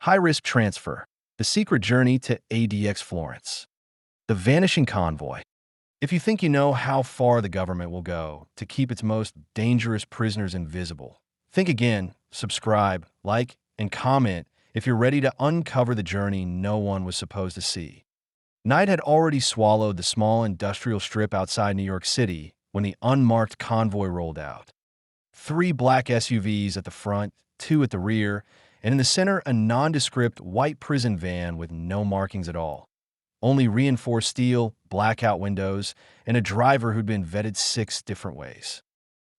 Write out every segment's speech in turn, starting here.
High-risk transfer. The secret journey to ADX Florence. The vanishing convoy. If you think you know how far the government will go to keep its most dangerous prisoners invisible, think again, subscribe, like, and comment if you're ready to uncover the journey no one was supposed to see. Night had already swallowed the small industrial strip outside New York City when the unmarked convoy rolled out. 3 black SUVs at the front, 2 at the rear, and in the center a nondescript white prison van with no markings at all. Only reinforced steel, blackout windows, and a driver who'd been vetted 6 different ways.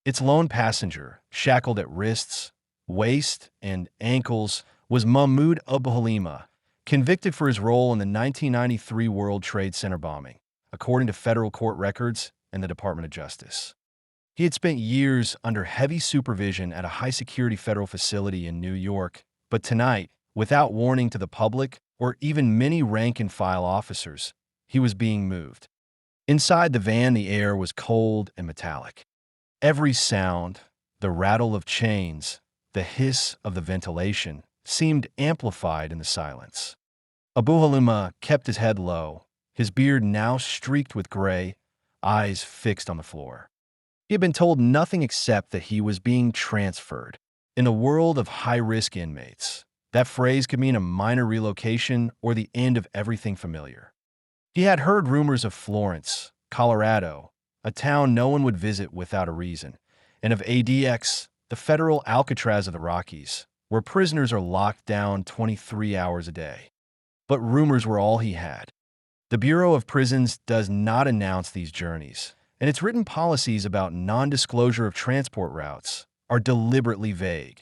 Its lone passenger, shackled at wrists, waist, and ankles, was Mahmud Abouhalima, convicted for his role in the 1993 World Trade Center bombing, according to federal court records and the Department of Justice. He had spent years under heavy supervision at a high-security federal facility in New York, but tonight, without warning to the public or even many rank-and-file officers, he was being moved. Inside the van, the air was cold and metallic. Every sound, the rattle of chains, the hiss of the ventilation, seemed amplified in the silence. Abouhalima kept his head low, his beard now streaked with gray, eyes fixed on the floor. He had been told nothing except that he was being transferred. In a world of high-risk inmates, that phrase could mean a minor relocation or the end of everything familiar. He had heard rumors of Florence, Colorado, a town no one would visit without a reason, and of ADX, the federal Alcatraz of the Rockies, where prisoners are locked down 23 hours a day. But rumors were all he had. The Bureau of Prisons does not announce these journeys, and its written policies about non-disclosure of transport routes are deliberately vague,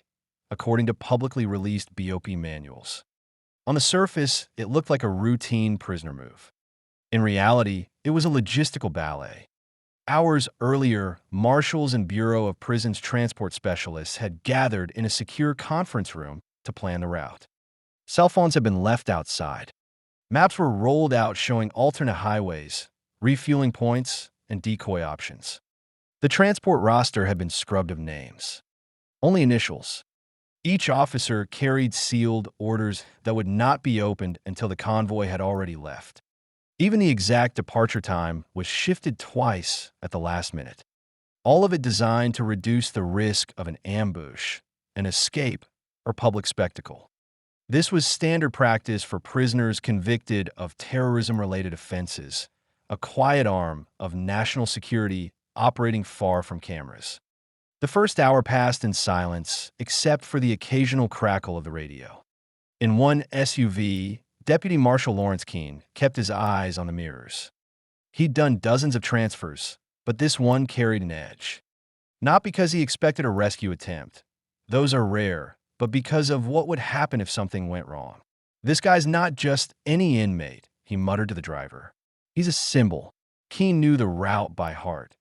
according to publicly released BOP manuals. On the surface, it looked like a routine prisoner move. In reality, it was a logistical ballet. Hours earlier, Marshals and Bureau of Prisons transport specialists had gathered in a secure conference room to plan the route. Cell phones had been left outside. Maps were rolled out showing alternate highways, refueling points, and decoy options. The transport roster had been scrubbed of names. Only initials. Each officer carried sealed orders that would not be opened until the convoy had already left. Even the exact departure time was shifted twice at the last minute. All of it designed to reduce the risk of an ambush, an escape, or public spectacle. This was standard practice for prisoners convicted of terrorism-related offenses, a quiet arm of national security operating far from cameras. The first hour passed in silence, except for the occasional crackle of the radio. In one SUV, Deputy Marshal Lawrence Keene kept his eyes on the mirrors. He'd done dozens of transfers, but this one carried an edge. Not because he expected a rescue attempt. Those are rare, but because of what would happen if something went wrong. This guy's not just any inmate, he muttered to the driver. He's a symbol. Keene knew the route by heart.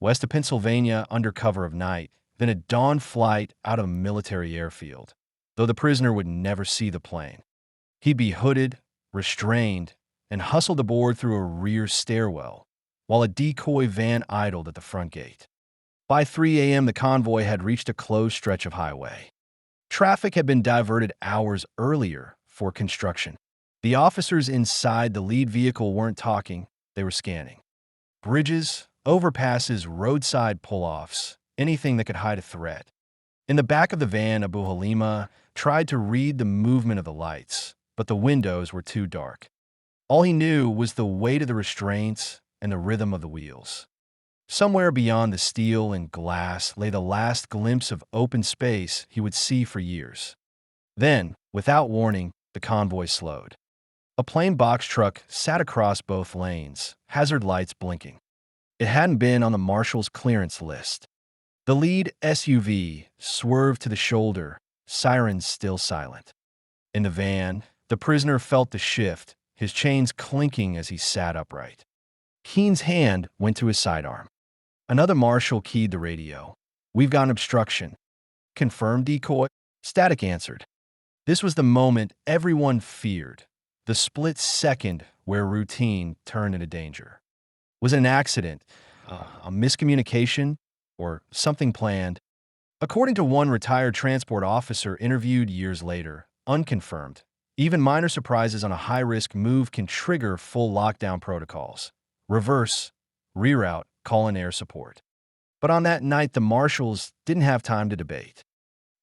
West of Pennsylvania under cover of night, then a dawn flight out of a military airfield, though the prisoner would never see the plane. He'd be hooded, restrained, and hustled aboard through a rear stairwell, while a decoy van idled at the front gate. By 3 a.m., the convoy had reached a closed stretch of highway. Traffic had been diverted hours earlier for construction. The officers inside the lead vehicle weren't talking, they were scanning. Bridges, overpasses, roadside pull-offs, anything that could hide a threat. In the back of the van, Abouhalima tried to read the movement of the lights, but the windows were too dark. All he knew was the weight of the restraints and the rhythm of the wheels. Somewhere beyond the steel and glass lay the last glimpse of open space he would see for years. Then, without warning, the convoy slowed. A plain box truck sat across both lanes, hazard lights blinking. It hadn't been on the Marshals' clearance list. The lead SUV swerved to the shoulder, sirens still silent. In the van, the prisoner felt the shift, his chains clinking as he sat upright. Keene's hand went to his sidearm. Another marshal keyed the radio. "We've got an obstruction." "Confirmed, decoy?" Static answered. This was the moment everyone feared, the split second where routine turned into danger. Was it an accident, a miscommunication, or something planned? According to one retired transport officer interviewed years later, unconfirmed. Even minor surprises on a high-risk move can trigger full lockdown protocols. Reverse, reroute, call in air support. But on that night, the Marshals didn't have time to debate.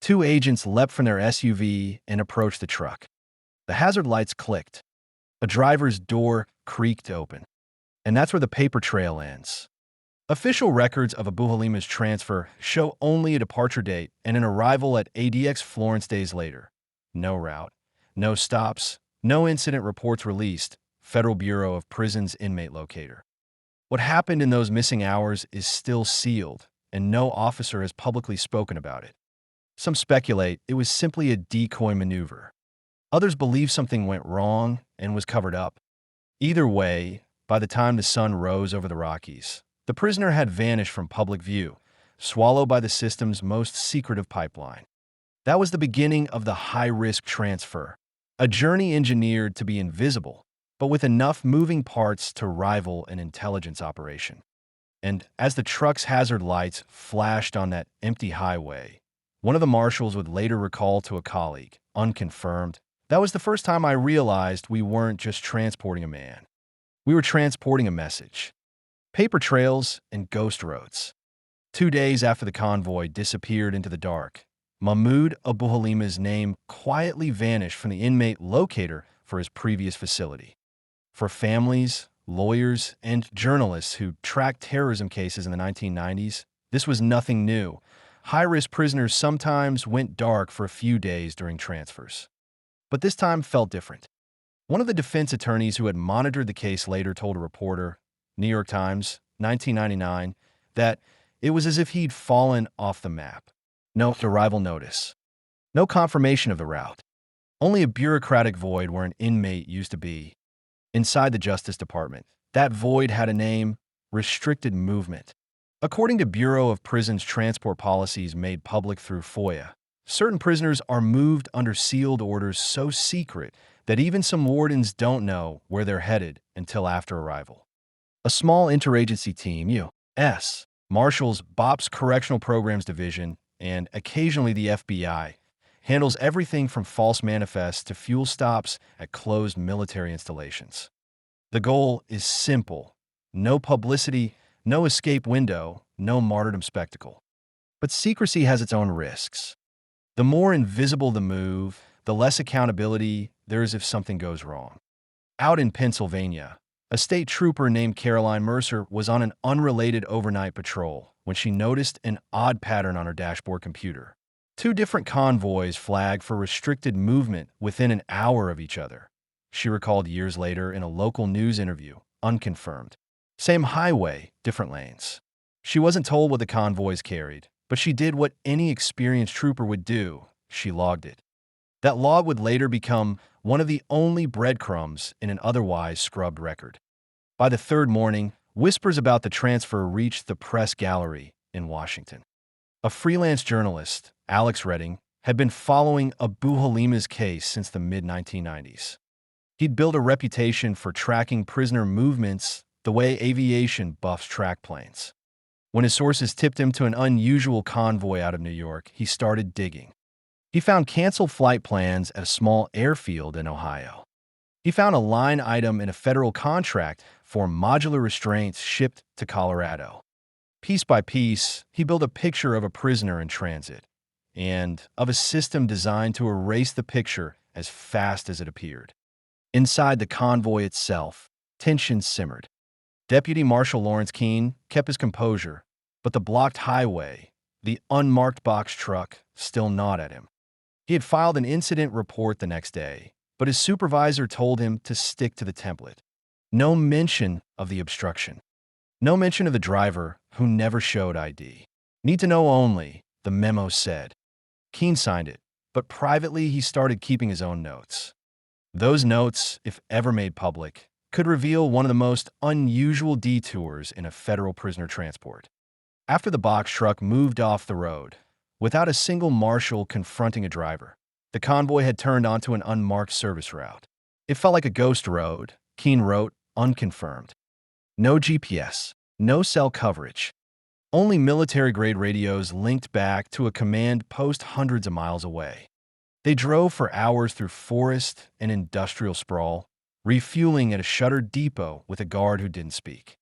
Two agents leapt from their SUV and approached the truck. The hazard lights clicked. A driver's door creaked open. And that's where the paper trail ends. Official records of Abouhalima's transfer show only a departure date and an arrival at ADX Florence days later. No route, no stops, no incident reports released. Federal Bureau of Prisons inmate locator. What happened in those missing hours is still sealed, and no officer has publicly spoken about it. Some speculate it was simply a decoy maneuver. Others believe something went wrong and was covered up. Either way, by the time the sun rose over the Rockies, the prisoner had vanished from public view, swallowed by the system's most secretive pipeline. That was the beginning of the high-risk transfer, a journey engineered to be invisible, but with enough moving parts to rival an intelligence operation. And as the truck's hazard lights flashed on that empty highway, one of the marshals would later recall to a colleague, unconfirmed, "That was the first time I realized we weren't just transporting a man. We were transporting a message." Paper trails and ghost roads. 2 days after the convoy disappeared into the dark, Mahmud Abouhalima's name quietly vanished from the inmate locator for his previous facility. For families, lawyers, and journalists who tracked terrorism cases in the 1990s, this was nothing new. High-risk prisoners sometimes went dark for a few days during transfers. But this time felt different. One of the defense attorneys who had monitored the case later told a reporter, New York Times, 1999, that it was as if he'd fallen off the map. No arrival notice. No confirmation of the route. Only a bureaucratic void where an inmate used to be. Inside the Justice Department, that void had a name: restricted movement. According to Bureau of Prisons transport policies made public through FOIA, certain prisoners are moved under sealed orders so secret that even some wardens don't know where they're headed until after arrival. A small interagency team, U.S. Marshals, BOP's Correctional Programs Division, and occasionally the FBI, handles everything from false manifests to fuel stops at closed military installations. The goal is simple: no publicity, no escape window, no martyrdom spectacle. But secrecy has its own risks. The more invisible the move, the less accountability there is if something goes wrong. Out in Pennsylvania, a state trooper named Caroline Mercer was on an unrelated overnight patrol when she noticed an odd pattern on her dashboard computer. 2 different convoys flagged for restricted movement within an hour of each other. She recalled years later in a local news interview, unconfirmed. Same highway, different lanes. She wasn't told what the convoys carried, but she did what any experienced trooper would do: she logged it. That log would later become one of the only breadcrumbs in an otherwise scrubbed record. By the 3rd morning, whispers about the transfer reached the press gallery in Washington. A freelance journalist, Alex Redding, had been following Abouhalima's case since the mid-1990s. He'd built a reputation for tracking prisoner movements the way aviation buffs track planes. When his sources tipped him to an unusual convoy out of New York, he started digging. He found canceled flight plans at a small airfield in Ohio. He found a line item in a federal contract for modular restraints shipped to Colorado. Piece by piece, he built a picture of a prisoner in transit and of a system designed to erase the picture as fast as it appeared. Inside the convoy itself, tension simmered. Deputy Marshal Lawrence Keene kept his composure, but the blocked highway, the unmarked box truck, still gnawed at him. He had filed an incident report the next day, but his supervisor told him to stick to the template. No mention of the obstruction. No mention of the driver who never showed ID. Need to know only, the memo said. Keene signed it, but privately he started keeping his own notes. Those notes, if ever made public, could reveal one of the most unusual detours in a federal prisoner transport. After the box truck moved off the road, without a single marshal confronting a driver, the convoy had turned onto an unmarked service route. It felt like a ghost road, Keene wrote, unconfirmed. No GPS, no cell coverage. Only military-grade radios linked back to a command post hundreds of miles away. They drove for hours through forest and industrial sprawl, refueling at a shuttered depot with a guard who didn't speak.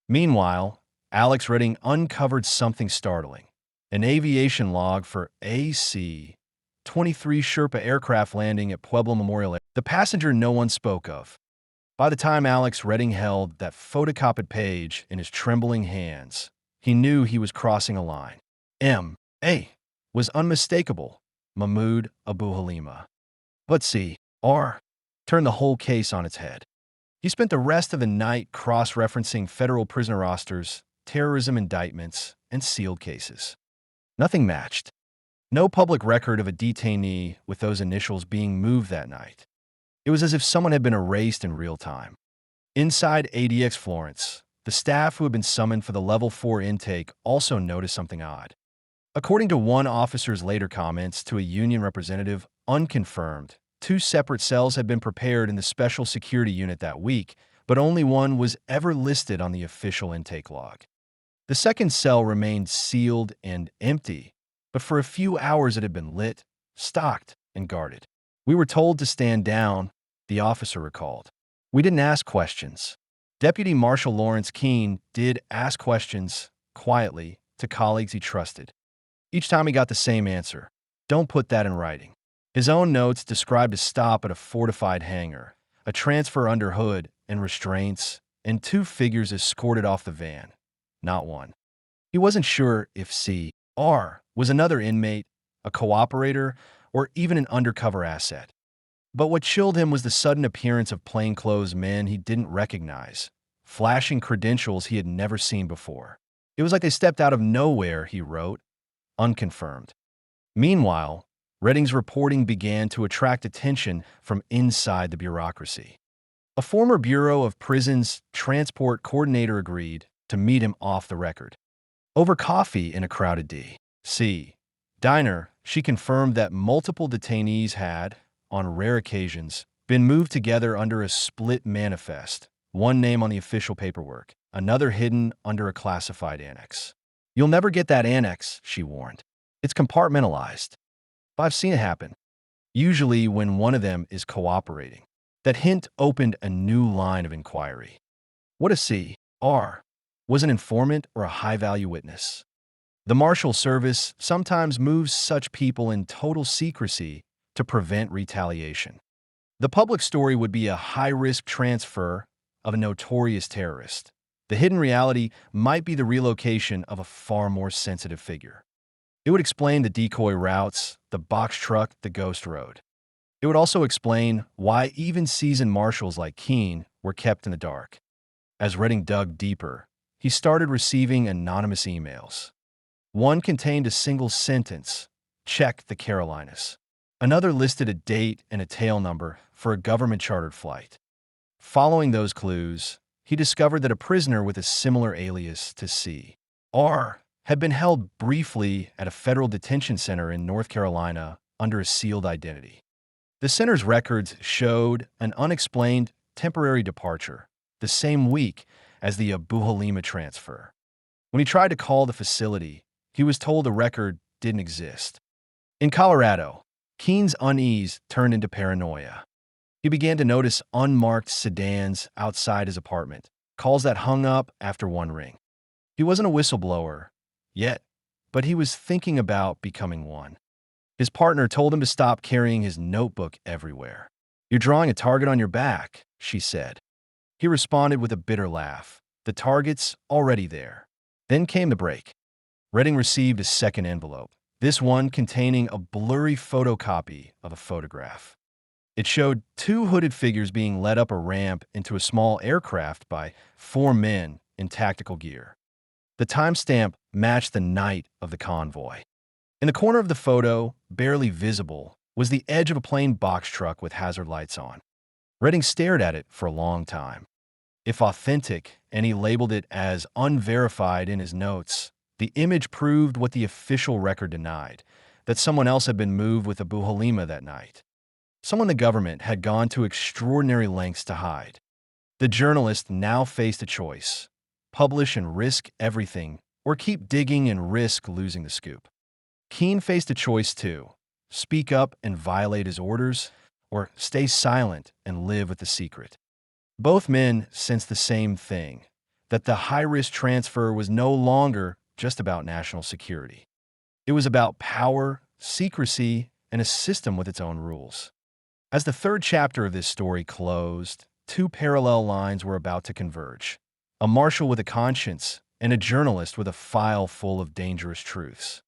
Meanwhile, Alex Redding uncovered something startling: an aviation log for AC-23 Sherpa aircraft landing at Pueblo Memorial, the passenger no one spoke of. By the time Alex Redding held that photocopied page in his trembling hands, he knew he was crossing a line. M.A. was unmistakable: Mahmud Abouhalima. But C.R. turned the whole case on its head. He spent the rest of the night cross-referencing federal prisoner rosters, terrorism indictments, and sealed cases. Nothing matched. No public record of a detainee with those initials being moved that night. It was as if someone had been erased in real time. Inside ADX Florence, the staff who had been summoned for the Level 4 intake also noticed something odd. According to one officer's later comments to a union representative, unconfirmed, 2 separate cells had been prepared in the special security unit that week, but only one was ever listed on the official intake log. The second cell remained sealed and empty, but for a few hours it had been lit, stocked, and guarded. "We were told to stand down," the officer recalled. "We didn't ask questions." Deputy Marshal Lawrence Keene did ask questions, quietly, to colleagues he trusted. Each time he got the same answer: "Don't put that in writing." His own notes described a stop at a fortified hangar, a transfer under hood and restraints, and 2 figures escorted off the van. Not one. He wasn't sure if C.R. was another inmate, a cooperator, or even an undercover asset. But what chilled him was the sudden appearance of plainclothes men he didn't recognize, flashing credentials he had never seen before. It was like they stepped out of nowhere, he wrote, unconfirmed. Meanwhile, Redding's reporting began to attract attention from inside the bureaucracy. A former Bureau of Prisons transport coordinator agreed to meet him off the record. Over coffee in a crowded D.C. diner, she confirmed that multiple detainees had, on rare occasions, been moved together under a split manifest, one name on the official paperwork, another hidden under a classified annex. "You'll never get that annex," she warned. "It's compartmentalized." But I've seen it happen. Usually when one of them is cooperating. That hint opened a new line of inquiry. What if C.R. was an informant or a high-value witness? The Marshal Service sometimes moves such people in total secrecy to prevent retaliation. The public story would be a high-risk transfer of a notorious terrorist. The hidden reality might be the relocation of a far more sensitive figure. It would explain the decoy routes, the box truck, the ghost road. It would also explain why even seasoned marshals like Keene were kept in the dark. As Redding dug deeper, he started receiving anonymous emails. One contained a single sentence: "Check the Carolinas." Another listed a date and a tail number for a government-chartered flight. Following those clues, he discovered that a prisoner with a similar alias to C.R. had been held briefly at a federal detention center in North Carolina under a sealed identity. The center's records showed an unexplained temporary departure the same week as the Abouhalima transfer. When he tried to call the facility, he was told the record didn't exist. In Colorado, Keene's unease turned into paranoia. He began to notice unmarked sedans outside his apartment, calls that hung up after one ring. He wasn't a whistleblower yet, but he was thinking about becoming one. His partner told him to stop carrying his notebook everywhere. "You're drawing a target on your back," she said. He responded with a bitter laugh. The target's already there. Then came the break. Redding received a second envelope, this one containing a blurry photocopy of a photograph. It showed 2 hooded figures being led up a ramp into a small aircraft by 4 men in tactical gear. The timestamp matched the night of the convoy. In the corner of the photo, barely visible, was the edge of a plain box truck with hazard lights on. Redding stared at it for a long time. If authentic, and he labeled it as unverified in his notes, the image proved what the official record denied, that someone else had been moved with Abouhalima that night. Someone the government had gone to extraordinary lengths to hide. The journalist now faced a choice: publish and risk everything, or keep digging and risk losing the scoop. Keene faced a choice too: speak up and violate his orders, or stay silent and live with the secret. Both men sensed the same thing, that the high-risk transfer was no longer just about national security. It was about power, secrecy, and a system with its own rules. As the third chapter of this story closed, two parallel lines were about to converge: a marshal with a conscience and a journalist with a file full of dangerous truths.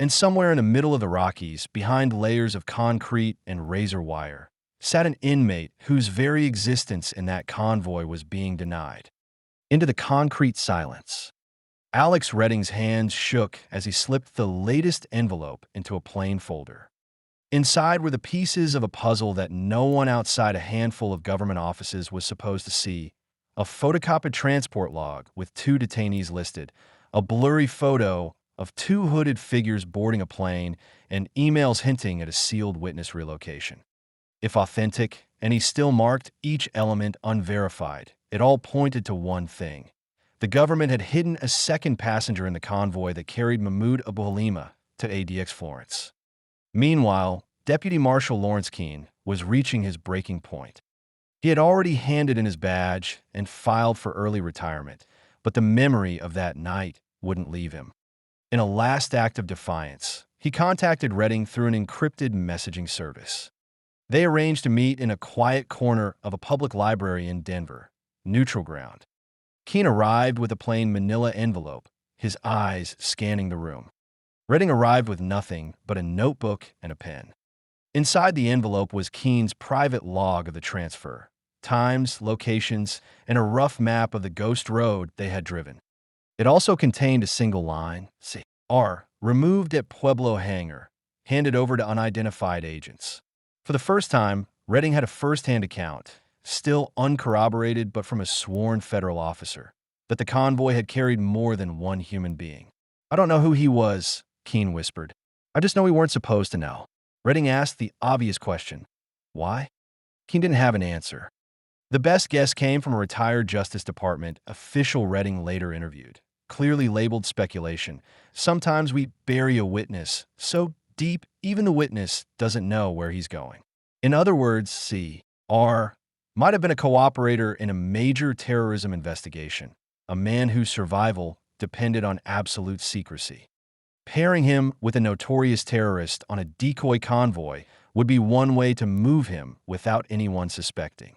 And somewhere in the middle of the Rockies, behind layers of concrete and razor wire, sat an inmate whose very existence in that convoy was being denied. Into the concrete silence, Alex Redding's hands shook as he slipped the latest envelope into a plain folder. Inside were the pieces of a puzzle that no one outside a handful of government offices was supposed to see: a photocopied transport log with two detainees listed, a blurry photo of two hooded figures boarding a plane, and emails hinting at a sealed witness relocation. If authentic, and he still marked each element unverified, it all pointed to one thing: the government had hidden a second passenger in the convoy that carried Mahmud Abouhalima to ADX Florence. Meanwhile, Deputy Marshal Lawrence Keene was reaching his breaking point. He had already handed in his badge and filed for early retirement, but the memory of that night wouldn't leave him. In a last act of defiance, he contacted Redding through an encrypted messaging service. They arranged to meet in a quiet corner of a public library in Denver, neutral ground. Keene arrived with a plain manila envelope, his eyes scanning the room. Redding arrived with nothing but a notebook and a pen. Inside the envelope was Keene's private log of the transfer, times, locations, and a rough map of the ghost road they had driven. It also contained a single line: "R, removed at Pueblo Hangar, handed over to unidentified agents." For the first time, Redding had a first-hand account, still uncorroborated but from a sworn federal officer, that the convoy had carried more than one human being. "I don't know who he was," Keene whispered. "I just know we weren't supposed to know." Redding asked the obvious question: why? Keene didn't have an answer. The best guess came from a retired Justice Department official Redding later interviewed, clearly labeled speculation. "Sometimes we bury a witness so deep even the witness doesn't know where he's going." In other words, C.R. might have been a cooperator in a major terrorism investigation, a man whose survival depended on absolute secrecy. Pairing him with a notorious terrorist on a decoy convoy would be one way to move him without anyone suspecting.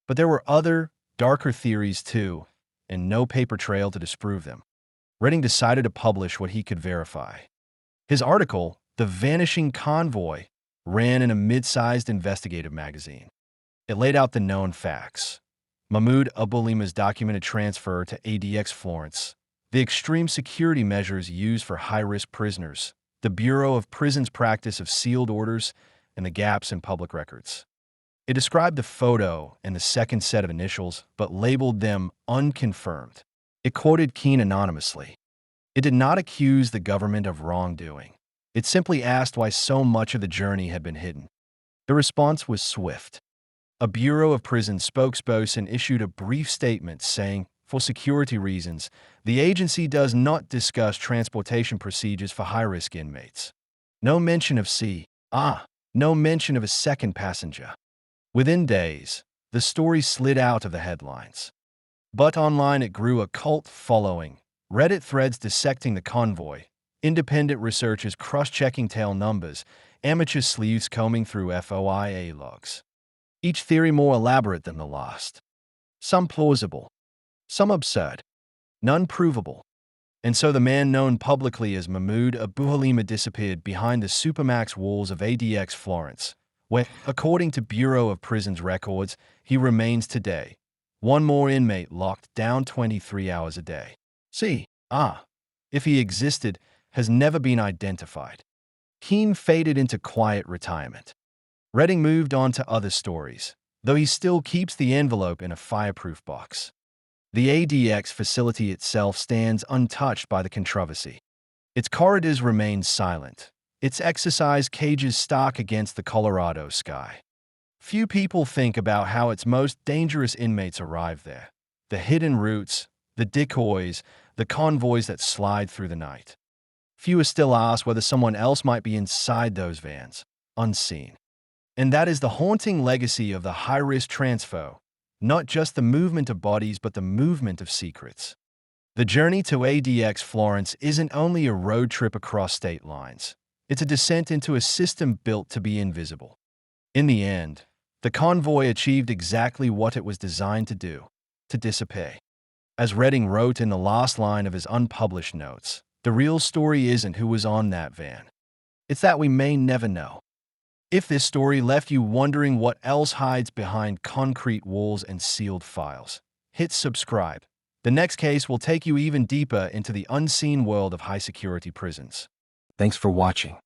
But there were other, darker theories too, and no paper trail to disprove them. Redding decided to publish what he could verify. His article, "The Vanishing Convoy," ran in a mid-sized investigative magazine. It laid out the known facts: Mahmud Abouhalima's documented transfer to ADX Florence, the extreme security measures used for high-risk prisoners, the Bureau of Prisons' practice of sealed orders, and the gaps in public records. It described the photo and the second set of initials, but labeled them unconfirmed. It quoted Keene anonymously. It did not accuse the government of wrongdoing. It simply asked why so much of the journey had been hidden. The response was swift. A Bureau of Prisons spokesperson issued a brief statement saying, "For security reasons, the agency does not discuss transportation procedures for high-risk inmates." No mention of no mention of a second passenger. Within days, the story slid out of the headlines. But online it grew a cult following: Reddit threads dissecting the convoy, independent researchers cross-checking tail numbers, amateur sleuths combing through FOIA logs. Each theory more elaborate than the last. Some plausible, some absurd, none provable. And so the man known publicly as Mahmud Abouhalima disappeared behind the Supermax walls of ADX Florence, where, according to Bureau of Prisons records, he remains today, one more inmate locked down 23 hours a day. If he existed, has never been identified. Keene faded into quiet retirement. Redding moved on to other stories, though he still keeps the envelope in a fireproof box. The ADX facility itself stands untouched by the controversy. Its corridors remain silent, its exercise cages stark against the Colorado sky. Few people think about how its most dangerous inmates arrive there: the hidden routes, the decoys, the convoys that slide through the night. Few still ask whether someone else might be inside those vans, unseen. And that is the haunting legacy of the high-risk transfo, not just the movement of bodies but the movement of secrets. The journey to ADX Florence isn't only a road trip across state lines. It's a descent into a system built to be invisible. In the end, the convoy achieved exactly what it was designed to do, to dissipate. As Redding wrote in the last line of his unpublished notes, the real story isn't who was on that van. It's that we may never know. If this story left you wondering what else hides behind concrete walls and sealed files, hit subscribe. The next case will take you even deeper into the unseen world of high-security prisons. Thanks for watching.